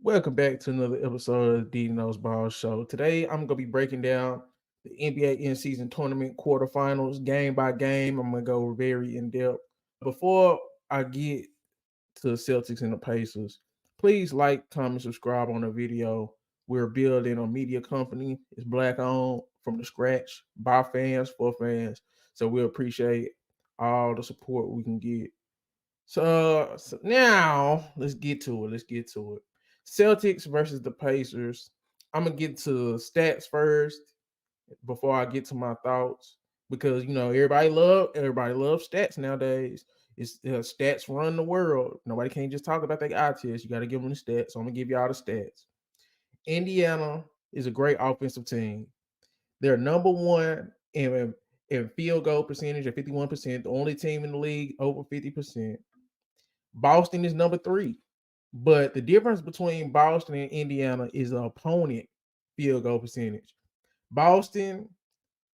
Welcome back to another episode of the Diddyknowsball show. Today, I'm going to be breaking down the NBA in-season tournament quarterfinals game by game. I'm going to go very in depth. Before I get to the Celtics and the Pacers, please like, comment, subscribe on the video. We're building a media company. It's black owned from the scratch by fans for fans. So we appreciate all the support we can get. So now let's get to it. Celtics versus the Pacers. I'm gonna get to stats first before I get to my thoughts because everybody loves stats nowadays. It's stats run the world. Nobody can't just talk about their eye test. You got to give them the stats. So I'm gonna give you all the stats. Indiana is a great offensive team. They're number one in field goal percentage at 51%. The only team in the league over 50%. Boston is number three. But the difference between Boston and Indiana is the opponent field goal percentage. Boston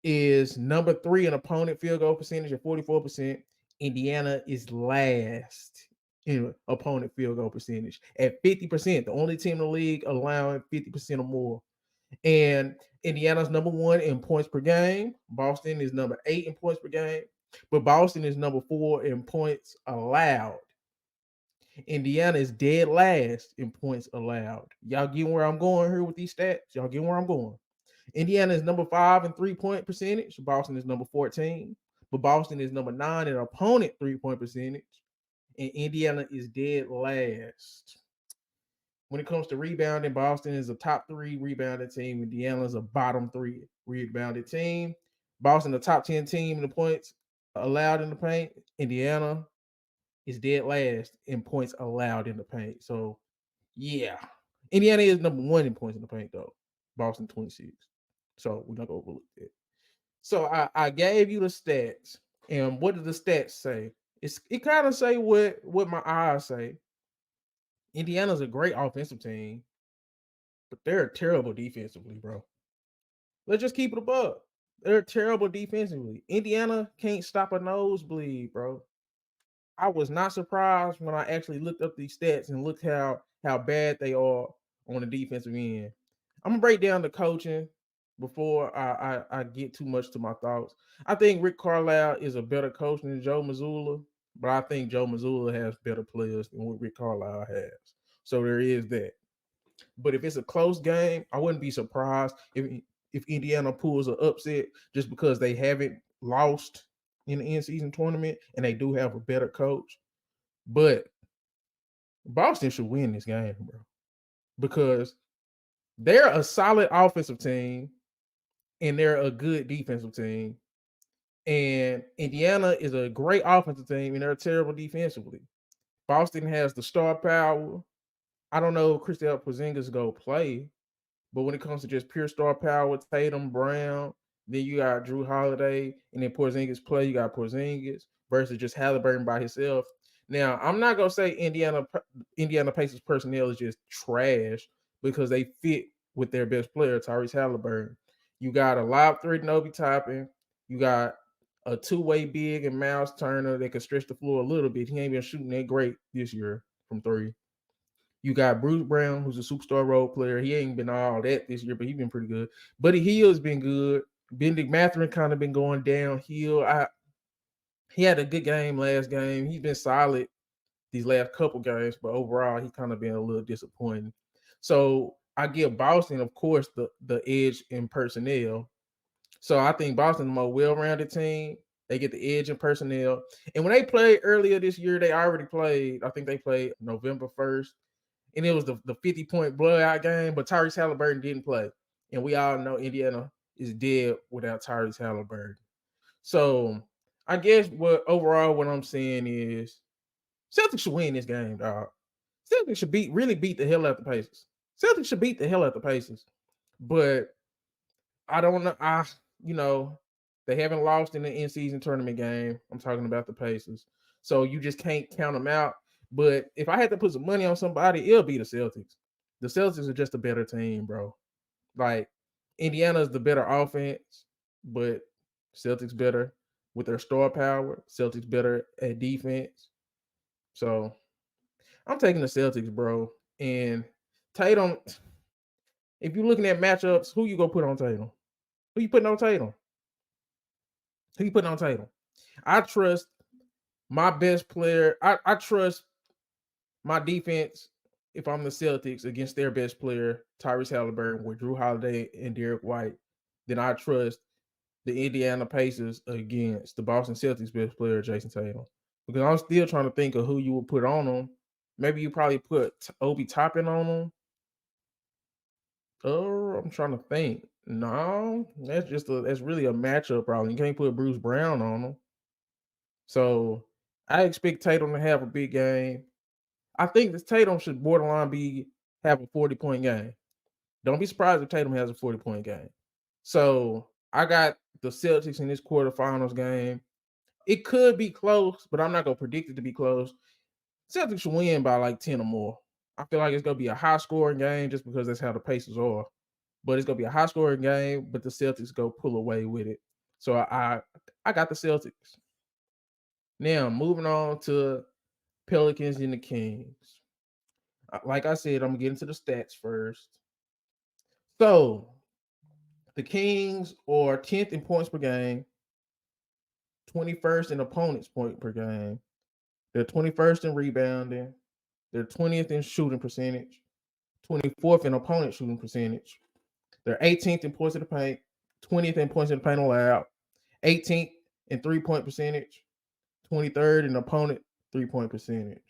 is number three in opponent field goal percentage at 44%. Indiana is last in opponent field goal percentage at 50%. The only team in the league allowing 50% or more. And Indiana's number one in points per game. Boston is number 8 in points per game. But Boston is number 4 in points allowed. Indiana is dead last in points allowed. Y'all getting where I'm going here with these stats? Y'all getting where I'm going? Indiana is number 5 in 3-point percentage. Boston is number 14. But Boston is number 9 in opponent 3-point percentage. And Indiana is dead last. When it comes to rebounding, Boston is a top 3 rebounding team. Indiana is a bottom 3 rebounded team. Boston, the top 10 team in the points allowed in the paint. Indiana is dead last in points allowed in the paint. So, yeah. Indiana is number 1 in points in the paint, though. Boston 26. So, we're not going to overlook that. So, I gave you the stats. And what do the stats say? It kind of say what my eyes say. Indiana's a great offensive team, but they're terrible defensively, bro. Let's just keep it above. They're terrible defensively. Indiana can't stop a nosebleed, bro. I was not surprised when I actually looked up these stats and looked how bad they are on the defensive end. I'm gonna break down the coaching before I get too much to my thoughts. I think Rick Carlisle is a better coach than Joe Mazzulla, but I think Joe Mazzulla has better players than what Rick Carlisle has. So there is that. But if it's a close game, I wouldn't be surprised if Indiana pulls an upset just because they haven't lost in the in-season tournament and they do have a better coach. But Boston should win this game, bro, because they're a solid offensive team and they're a good defensive team. And Indiana is a great offensive team and they're terrible defensively. Boston has the star power. I don't know if Kristaps Porzingis go play, but when it comes to just pure star power, Tatum, Brown, then you got Drew Holiday, and then Porzingis play, you got Porzingis versus just Halliburton by himself. Now, I'm not gonna say Indiana Pacers personnel is just trash because they fit with their best player, Tyrese Halliburton. You got a live threat in Obi Toppin. You got a two-way big and Miles Turner that can stretch the floor a little bit. He ain't been shooting that great this year from three. You got Bruce Brown, who's a superstar role player. He ain't been all that this year, but he's been pretty good. Buddy Hield's been good. Benedict Mathurin kind of been going downhill. He had a good game last game. He's been solid these last couple games, but overall, he kind of been a little disappointing. So I give Boston, of course, the edge in personnel. So I think Boston the more well-rounded team. They get the edge in personnel. And when they played earlier this year, they already played. I think they played November 1st. And it was the 50-point blowout game, but Tyrese Halliburton didn't play. And we all know Indiana is dead without Tyrese Halliburton. So I guess what I'm saying is Celtics should win this game, dog. Celtics should really beat the hell out the Pacers. Celtics should beat the hell out the Pacers. But I don't know. They haven't lost in the in-season tournament game. I'm talking about the Pacers. So you just can't count them out. But if I had to put some money on somebody, it'll be the Celtics. The Celtics are just a better team, bro. Like Indiana's the better offense, but Celtics better with their star power. Celtics better at defense. So I'm taking the Celtics, bro. And Tatum, if you're looking at matchups, who you gonna put on Tatum? Who you putting on Tatum? Who you putting on Tatum? I trust my best player. I trust my defense if I'm the Celtics against their best player, Tyrese Halliburton, with Drew Holiday and Derek White. Then I trust the Indiana Pacers against the Boston Celtics best player, Jason Tatum. Because I'm still trying to think of who you would put on them. Maybe you probably put Obi Toppin on them. Oh, I'm trying to think. No, that's really a matchup problem. You can't put Bruce Brown on them. So I expect Tatum to have a big game. I think this Tatum should borderline have a 40-point game. Don't be surprised if Tatum has a 40-point game. So I got the Celtics in this quarterfinals game. It could be close, but I'm not gonna predict it to be close. Celtics should win by like 10 or more. I feel like it's gonna be a high scoring game just because that's how the Pacers are. But it's gonna be a high scoring game, but the Celtics go pull away with it. So I got the Celtics. Now moving on to Pelicans and the Kings. Like I said, I'm gonna get into the stats first. So the Kings are 10th in points per game, 21st in opponents' point per game. They're 21st in rebounding. They're 20th in shooting percentage, 24th in opponent shooting percentage. They're 18th in points in the paint, 20th in points in the paint allowed, 18th in 3-point percentage, 23rd in opponent 3-point percentage.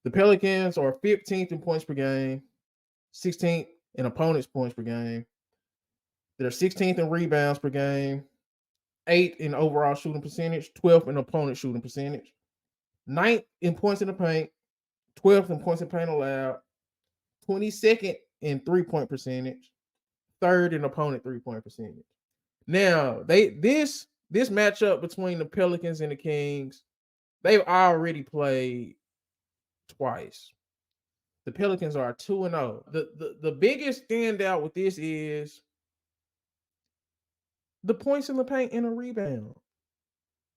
The Pelicans are 15th in points per game, 16th in opponents' points per game. They're 16th in rebounds per game, 8th in overall shooting percentage, 12th in opponent shooting percentage, 9th in points in the paint, 12th in points in paint allowed, 22nd in 3-point percentage, 3rd in opponent 3-point percentage. Now, this matchup between the Pelicans and the Kings, they've already played twice. The Pelicans are 2-0. The biggest standout with this is the points in the paint and the rebound.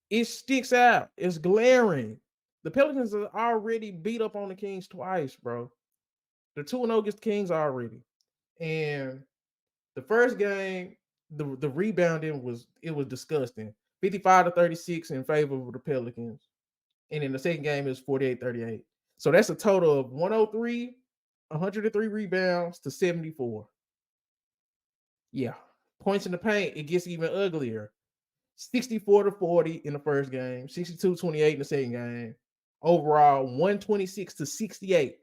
It sticks out. It's glaring. The Pelicans are already beat up on the Kings twice, bro. They're 2-0 against the Kings already. And the first game, the rebounding was disgusting. 55-36 in favor of the Pelicans. And in the second game, it was 48-38. So that's a total of 103 rebounds to 74. Yeah. Points in the paint, it gets even uglier. 64-40 in the first game, 62-28 in the second game. Overall, 126-68.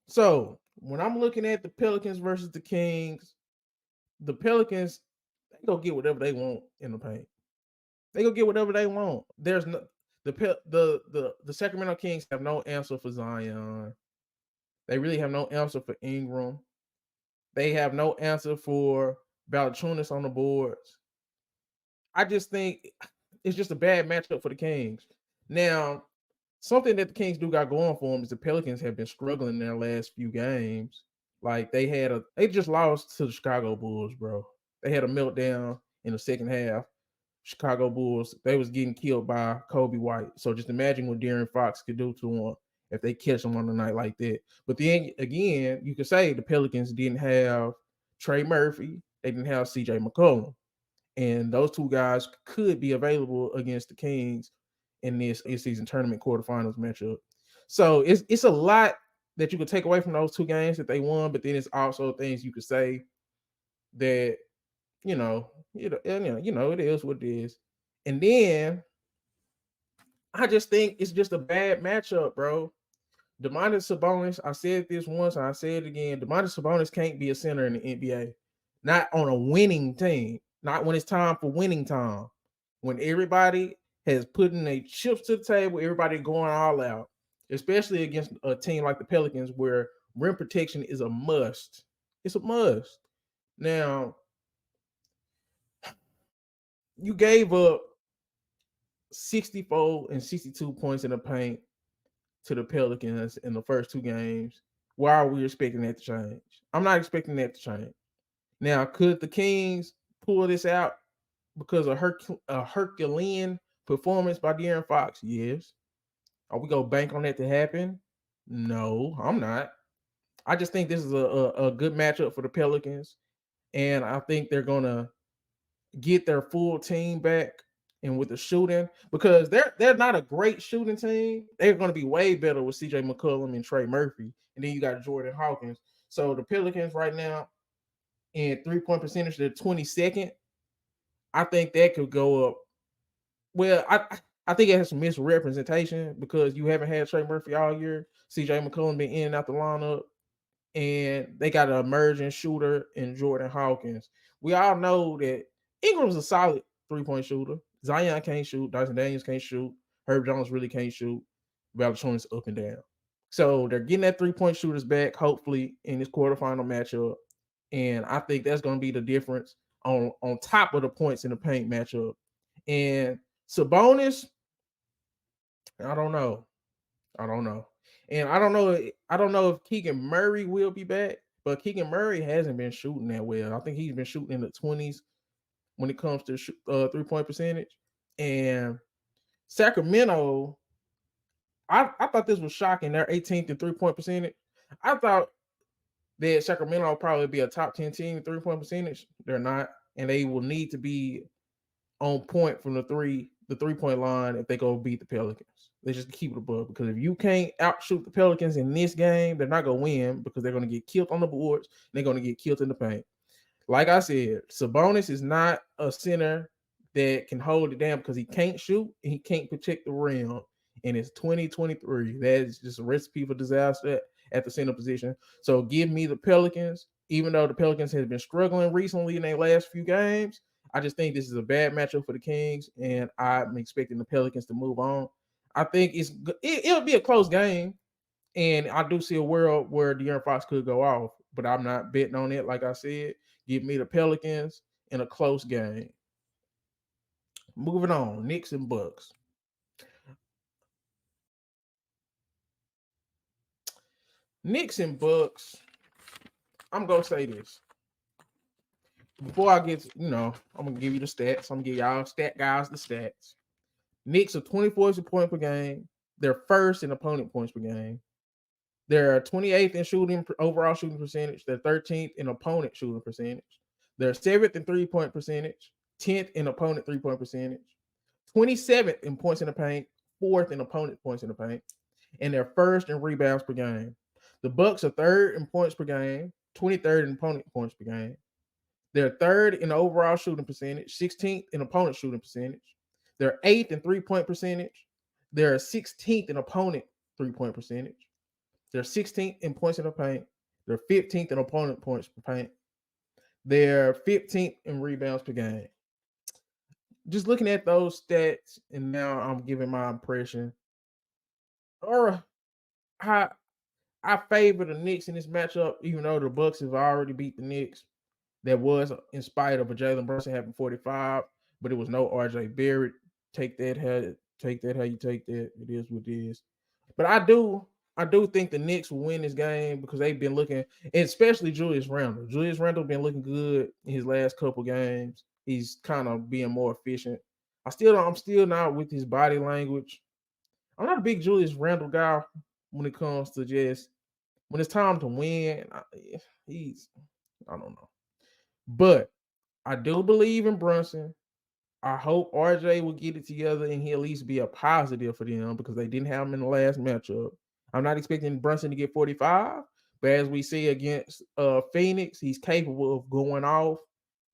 So when I'm looking at the Pelicans versus the Kings, the Pelicans, they go get whatever they want in the paint. They go get whatever they want. There's no the Sacramento Kings have no answer for Zion. They really have no answer for Ingram. They have no answer for Valanciunas on the boards. I just think it's just a bad matchup for the Kings. Now, something that the Kings do got going for them is the Pelicans have been struggling in their last few games. Like they just lost to the Chicago Bulls, bro. They had a meltdown in the second half. Chicago Bulls, they was getting killed by Kobe White. So just imagine what De'Aaron Fox could do to them if they catch them on a night like that. But then again, you could say the Pelicans didn't have Trey Murphy. They didn't have CJ McCollum. And those two guys could be available against the Kings in this season tournament quarterfinals matchup. So it's a lot that you could take away from those two games that they won, but then it's also things you could say that it is what it is. And then I just think it's just a bad matchup, bro. Domantas Sabonis, I said this once and I say it again. Domantas Sabonis can't be a center in the NBA. Not on a winning team. Not when it's time for winning time. When everybody has put in their chips to the table, everybody going all out. Especially against a team like the Pelicans where rim protection is a must. It's a must. Now, you gave up 64 and 62 points in the paint to the Pelicans in the first two games. Why are we expecting that to change? I'm not expecting that to change. Now, could the Kings pull this out because of a Herculean performance by De'Aaron Fox? Yes. Are we going to bank on that to happen? No, I'm not. I just think this is a good matchup for the Pelicans, and I think they're gonna get their full team back and with the shooting because they're not a great shooting team. They're going to be way better with CJ McCollum and Trey Murphy, and then you got Jordan Hawkins. So the Pelicans right now in 3-point percentage, they're 22nd. I think that could go up. Well, I think it has some misrepresentation because you haven't had Trey Murphy all year. CJ McCollum been in and out the lineup, and they got an emerging shooter in Jordan Hawkins. We all know that Ingram's a solid 3-point shooter. Zion can't shoot. Dyson Daniels can't shoot. Herb Jones really can't shoot. Valanciunas up and down. So they're getting that 3-point shooters back, hopefully, in this quarterfinal matchup. And I think that's going to be the difference on top of the points in the paint matchup. And Sabonis, I don't know. I don't know. And I don't know. I don't know if Keegan Murray will be back, but Keegan Murray hasn't been shooting that well. I think he's been shooting in the 20s when it comes to 3-point percentage. And Sacramento, I thought this was shocking. They're 18th in 3-point percentage. I thought that Sacramento will probably be a top 10 team in 3-point percentage. They're not, and they will need to be on point from the 3-point line if they go beat the Pelicans. They just keep it above because if you can't outshoot the Pelicans in this game, they're not gonna win because they're gonna get killed on the boards. They're gonna get killed in the paint. Like I said, Sabonis is not a center that can hold it down because he can't shoot and he can't protect the rim. And it's 2023. That is just a recipe for disaster at the center position. So give me the Pelicans, even though the Pelicans have been struggling recently in their last few games. I just think this is a bad matchup for the Kings, and I'm expecting the Pelicans to move on. I think it'll be a close game, and I do see a world where De'Aaron Fox could go off, but I'm not betting on it. Like I said, give me the Pelicans in a close game. Moving on, Knicks and Bucks. Knicks and Bucks. I'm gonna say this before I get. I'm gonna give you the stats. I'm gonna give y'all stat guys the stats. Knicks are 24th point per game. They're first in opponent points per game. They're 28th in overall shooting percentage. They're 13th in opponent shooting percentage. They're 7th in 3-point percentage, 10th in opponent 3-point percentage, 27th in points in the paint, 4th in opponent points in the paint, and they're first in rebounds per game. The Bucks are 3rd in points per game, 23rd in opponent points per game. They're 3rd in overall shooting percentage, 16th in opponent shooting percentage. They're 8th in 3-point percentage. They're 16th in opponent 3-point percentage. They're 16th in points in the paint. They're 15th in opponent points per paint. They're 15th in rebounds per game. Just looking at those stats, and now I'm giving my impression. Or I favor the Knicks in this matchup, even though the Bucks have already beat the Knicks. That was in spite of a Jalen Brunson having 45, but it was no RJ Barrett. Take that how you take that. It is what it is. But I do think the Knicks will win this game because they've been looking, especially Julius Randle. Julius Randle been looking good in his last couple games. He's kind of being more efficient. I'm still not with his body language. I'm not a big Julius Randle guy when it comes to just when it's time to win. I don't know. But I do believe in Brunson. I hope RJ will get it together and he'll at least be a positive for them because they didn't have him in the last matchup. I'm not expecting Brunson to get 45, but as we see against Phoenix, he's capable of going off,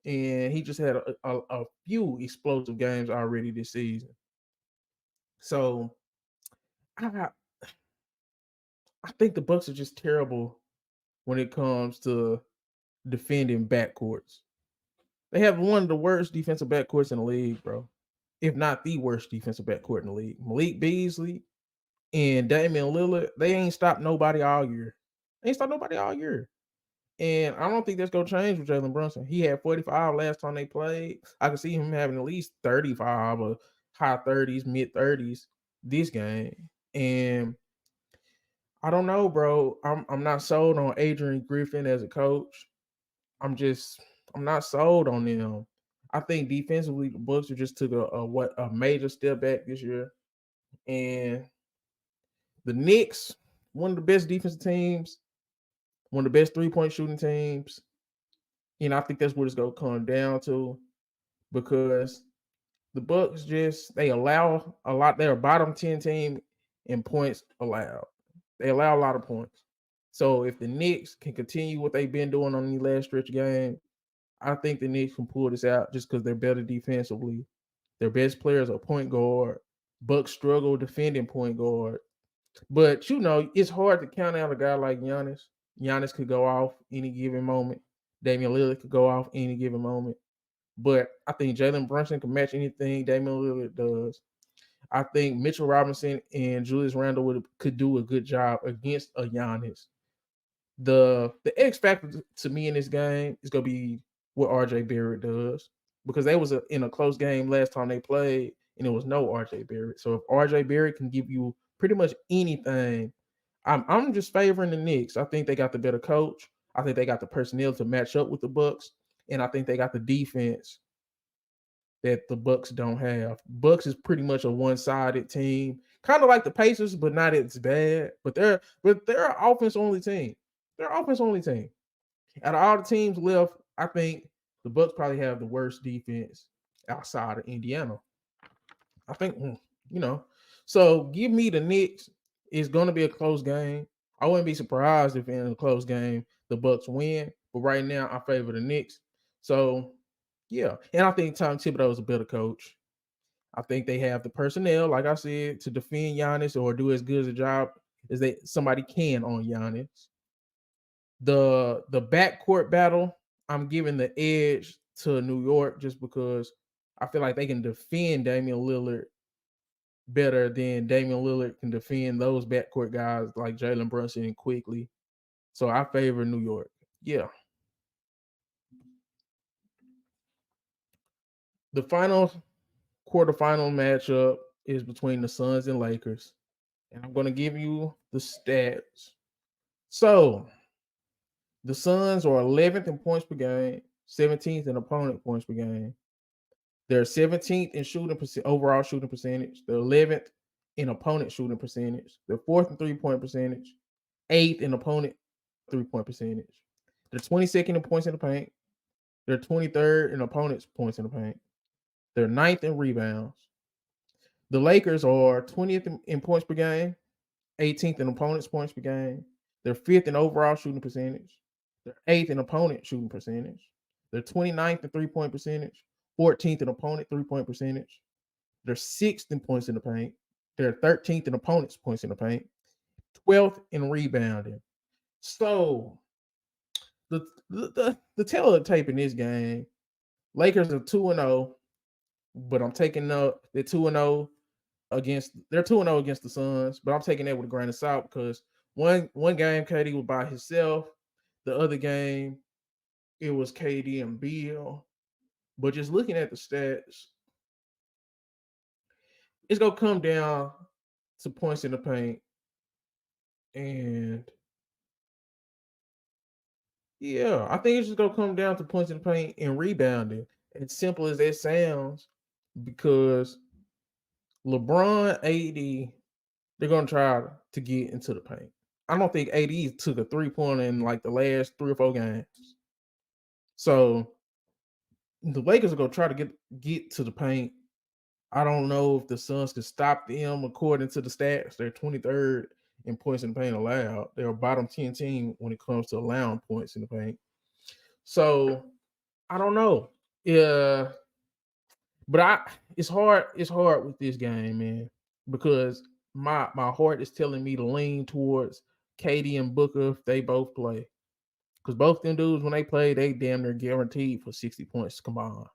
and he just had a few explosive games already this season. So I think the Bucks are just terrible when it comes to defending backcourts. They have one of the worst defensive backcourts in the league, bro. If not the worst defensive backcourt in the league. Malik Beasley and Damian Lillard, they ain't stopped nobody all year. They ain't stopped nobody all year. And I don't think that's going to change with Jalen Brunson. He had 45 last time they played. I can see him having at least 35 or high 30s, mid 30s this game. And I don't know, bro. I'm not sold on Adrian Griffin as a coach. I'm not sold on them. I think defensively the Bucks just took a major step back this year. And the Knicks, one of the best defensive teams, one of the best 3-point shooting teams. And I think that's what it's gonna come down to because the Bucks they allow a lot. They're a bottom 10 team in points allowed. They allow a lot of points. So if the Knicks can continue what they've been doing on the last stretch game, I think the Knicks can pull this out just because they're better defensively. Their best players are point guard. Bucks struggle defending point guard. But it's hard to count out a guy like Giannis. Giannis could go off any given moment. Damian Lillard could go off any given moment. But I think Jalen Brunson can match anything Damian Lillard does. I think Mitchell Robinson and Julius Randle could do a good job against a Giannis. The X factor to me in this game is gonna be what RJ Barrett does because they was in a close game last time they played and it was no RJ Barrett. So if RJ Barrett can give you pretty much anything, I'm just favoring the Knicks. I think they got the better coach. I think they got the personnel to match up with the Bucks, and I think they got the defense that the Bucks don't have. Bucks is pretty much a one-sided team, kind of like the Pacers, but not as bad. But they're an offense only team. They're an offense only team. Out of all the teams left, I think the Bucks probably have the worst defense outside of Indiana. I think, So give me the Knicks. It's going to be a close game. I wouldn't be surprised if in a close game the Bucks win. But right now, I favor the Knicks. So yeah, and I think Tom Thibodeau is a better coach. I think they have the personnel, like I said, to defend Giannis or do as good a job as somebody can on Giannis. The backcourt battle, I'm giving the edge to New York just because I feel like they can defend Damian Lillard better than Damian Lillard can defend those backcourt guys like Jalen Brunson and Quickly. So I favor New York. Yeah. The final quarterfinal matchup is between the Suns and Lakers. And I'm going to give you the stats. So the Suns are 11th in points per game, 17th in opponent points per game. They're 17th in overall shooting percentage. They're 11th in opponent shooting percentage. They're 4th in 3-point percentage, 8th in opponent 3-point percentage. They're 22nd in points in the paint. They're 23rd in opponents' points in the paint. They're 9th in rebounds. The Lakers are 20th in points per game, 18th in opponents' points per game. They're 5th in overall shooting percentage. They're 8th in opponent shooting percentage. They're 29th in 3-point percentage, 14th in opponent 3-point percentage. They're 6th in points in the paint. They're 13th in opponents' points in the paint, 12th in rebounding. So the tail of the tape in this game, Lakers are 2-0, but I'm taking they're 2-0 they're 2-0 against the Suns, but I'm taking that with a grain of salt because one game KD was by himself. The other game, it was KD and Beal. But just looking at the stats, it's gonna come down to points in the paint. And yeah, I think it's just gonna come down to points in the paint and rebounding. As simple as that sounds, because LeBron, AD, they're gonna try to get into the paint. I don't think AD took a 3-pointer in like the last 3 or 4 games. So the Lakers are gonna try to get to the paint. I don't know if the Suns can stop them according to the stats. They're 23rd in points in the paint allowed. They're a bottom 10 team when it comes to allowing points in the paint. So I don't know. Yeah, but it's hard with this game, man, because my heart is telling me to lean towards KD and Booker if they both play. Because both them dudes, when they play, they damn near guaranteed for 60 points combined.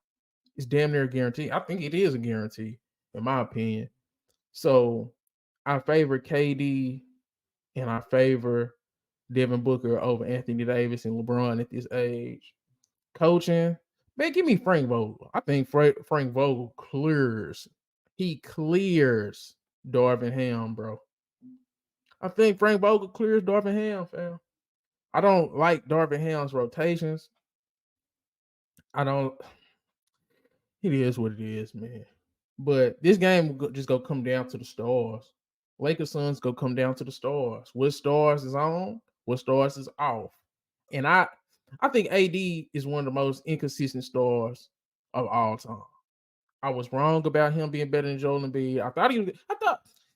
It's damn near guaranteed. I think it is a guarantee, in my opinion. So I favor KD and I favor Devin Booker over Anthony Davis and LeBron at this age. Coaching, man, give me Frank Vogel. I think Frank Vogel clears. He clears Darvin Ham, bro. I think Frank Vogel clears Darvin Ham, fam. I don't like Darvin Ham's rotations. I don't. It is what it is, man. But this game will just go come down to the stars. Lakers Suns go come down to the stars. What stars is on? What stars is off? And I think AD is one of the most inconsistent stars of all time. I was wrong about him being better than Joel Embiid.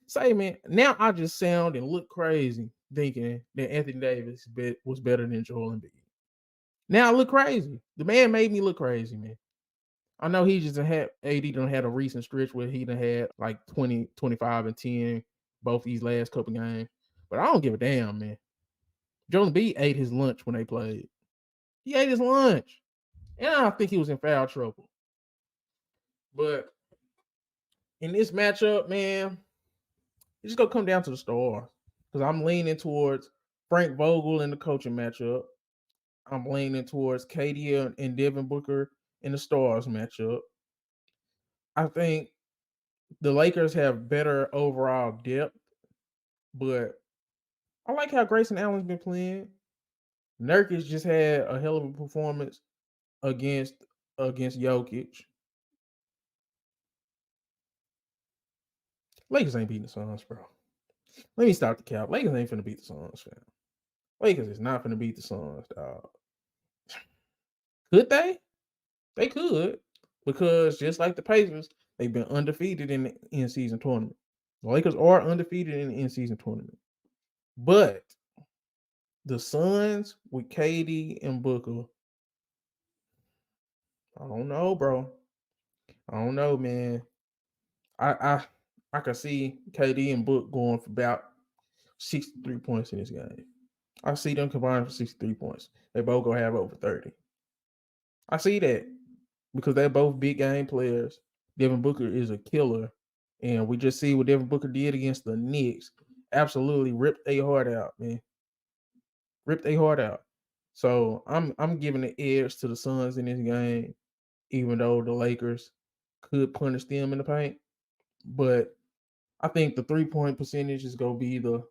Say man, now I just sound and look crazy thinking that Anthony Davis was better than Joel Embiid. Now I look crazy. The man made me look crazy, man. I know he just had AD done had a recent stretch where he done had like 20, 25, and 10 both these last couple games. But I don't give a damn, man. Joel Embiid ate his lunch when they played. He ate his lunch. And I think he was in foul trouble. But in this matchup, man, it's just gonna come down to the stars. Because I'm leaning towards Frank Vogel in the coaching matchup. I'm leaning towards KD and Devin Booker in the stars matchup. I think the Lakers have better overall depth, but I like how Grayson Allen's been playing. Nurkic just had a hell of a performance against Jokic. Lakers ain't beating the Suns, bro. Let me start the cap. Lakers ain't finna beat the Suns, fam. Lakers is not finna beat the Suns, dog. Could they? They could, because just like the Pacers, they've been undefeated in the in-season tournament. The Lakers are undefeated in the in-season tournament. But the Suns with KD and Booker, I don't know, bro. I don't know, man. I can see KD and Book going for about 63 points in this game. I see them combined for 63 points. They both gonna have over 30. I see that because they're both big game players. Devin Booker is a killer, and we just see what Devin Booker did against the Knicks. Absolutely ripped their heart out, man. Ripped their heart out. So I'm giving the edge to the Suns in this game, even though the Lakers could punish them in the paint. But I think the 3-point percentage is gonna be the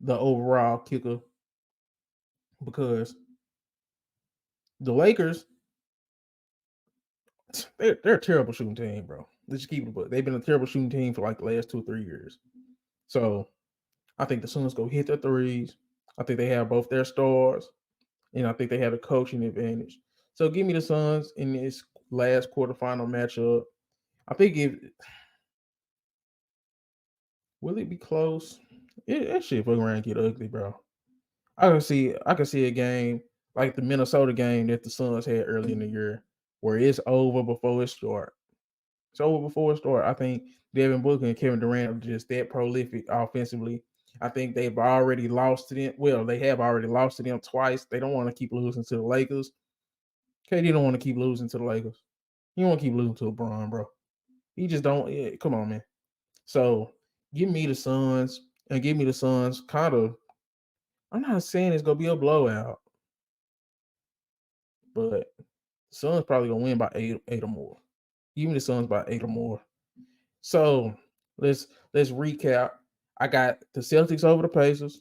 overall kicker, because the Lakers, they're a terrible shooting team, bro. Let's just keep it, but they've been a terrible shooting team for like the last 2 or 3 years. So I think the Suns go hit their threes. I think they have both their stars, and I think they have a coaching advantage. So give me the Suns in this last quarterfinal matchup. I think will it be close? That shit fucking around and get ugly, bro. I can see a game like the Minnesota game that the Suns had early in the year, where it's over before it starts. It's over before it starts. I think Devin Booker and Kevin Durant are just that prolific offensively. I think they've already lost to them. Well, they have already lost to them twice. They don't want to keep losing to the Lakers. KD don't want to keep losing to the Lakers. He don't want to keep losing to LeBron, bro. He just don't. Yeah, come on, man. So give me the Suns and give me the Suns kind of. I'm not saying it's gonna be a blowout, but the Suns probably gonna win by eight or more. Give me the Suns by 8 or more. So let's recap. I got the Celtics over the Pacers.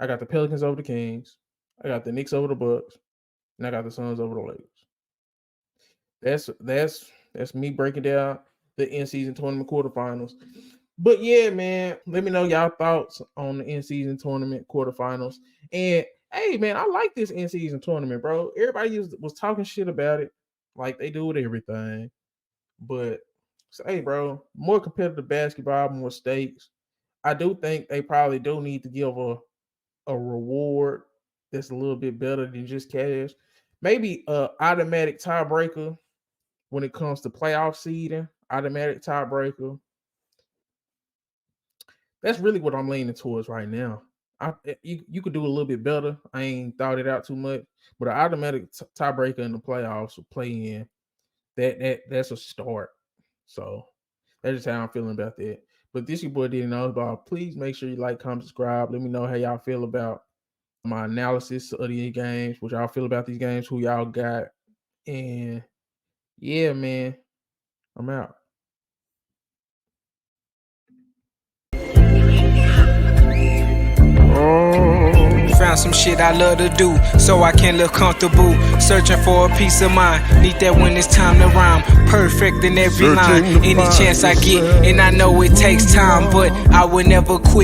I got the Pelicans over the Kings. I got the Knicks over the Bucks, and I got the Suns over the Lakers. That's me breaking down the in-season tournament quarterfinals. But yeah, man, let me know y'all thoughts on the in-season tournament quarterfinals. And hey, man, I like this in-season tournament, bro. Everybody was talking shit about it, like they do with everything. But hey, bro, more competitive basketball, more stakes. I do think they probably do need to give a reward that's a little bit better than just cash. Maybe a automatic tiebreaker when it comes to playoff seeding. Automatic tiebreaker. That's really what I'm leaning towards right now. You could do a little bit better. I ain't thought it out too much, but an automatic tiebreaker in the playoffs will play in. That's a start. So that's just how I'm feeling about that. But this your boy Diddyknowsball. Please make sure you like, comment, subscribe. Let me know how y'all feel about my analysis of these games, what y'all feel about these games, who y'all got. And yeah, man, I'm out. Sounds find some shit I love to do, so I can live comfortable. Searching for a peace of mind, need that when it's time to rhyme. Perfect in every line, any chance I get, and I know it takes time, but I would never quit.